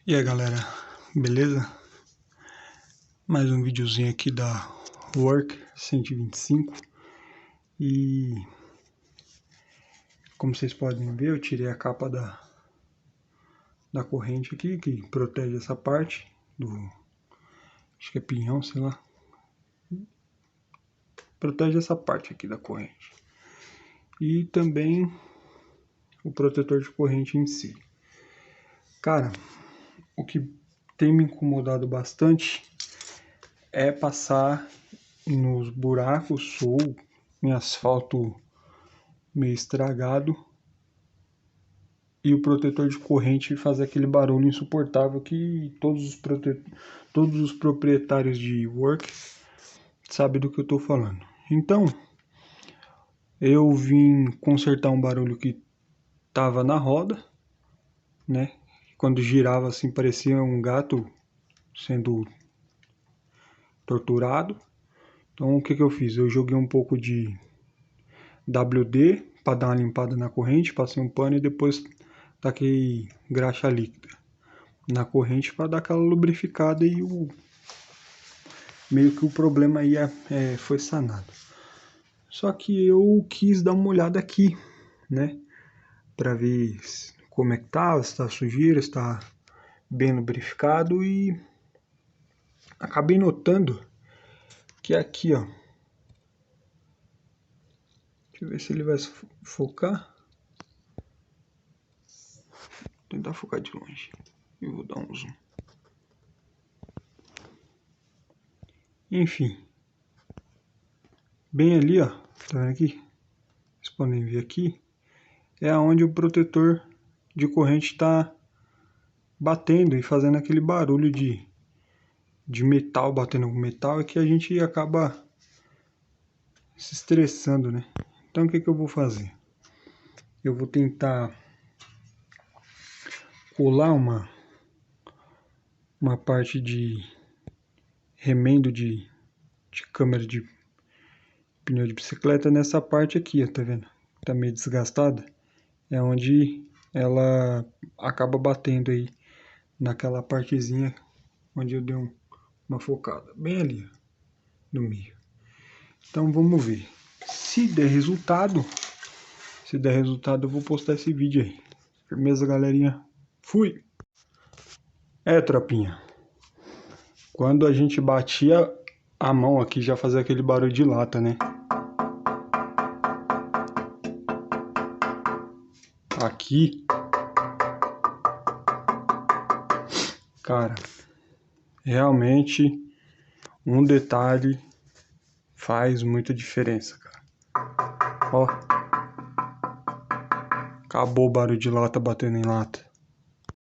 E aí galera, beleza? Mais um videozinho aqui da Work 125 e como vocês podem ver, eu tirei a capa da corrente aqui que protege essa parte do, acho que é pinhão, sei lá, protege essa parte aqui da corrente e também o protetor de corrente em si. Cara, o que tem me incomodado bastante é passar nos buracos ou em asfalto meio estragado e o protetor de corrente fazer aquele barulho insuportável que todos os proprietários de Work sabem do que eu estou falando. Então, eu vim consertar um barulho que estava na roda, né? Quando girava assim parecia um gato sendo torturado. Então o que eu fiz? Eu joguei um pouco de WD para dar uma limpada na corrente, passei um pano e depois taquei graxa líquida na corrente para dar aquela lubrificada e meio que o problema aí foi sanado. Só que eu quis dar uma olhada aqui, né, para ver como é que tá, se tá sujeira, se tá bem lubrificado, e acabei notando que aqui, ó, deixa eu ver se ele vai focar. Vou tentar focar de longe. Eu vou dar um zoom. Enfim. Bem ali, ó. Tá vendo aqui? Vocês podem ver aqui. É onde o protetor de corrente está batendo e fazendo aquele barulho de metal batendo com metal, é que a gente acaba se estressando, né? Então o que eu vou fazer? Eu vou tentar colar uma parte de remendo de câmera de pneu de bicicleta nessa parte aqui, ó, tá vendo? Tá meio desgastada. É onde ela acaba batendo aí naquela partezinha onde eu dei uma focada. Bem ali, ó, no meio. Então vamos ver. Se der resultado eu vou postar esse vídeo aí. Firmeza, galerinha? Fui! Tropinha. Quando a gente batia a mão aqui, já fazia aquele barulho de lata, né? Aqui, cara, realmente um detalhe faz muita diferença, cara. Ó, acabou o barulho de lata batendo em lata.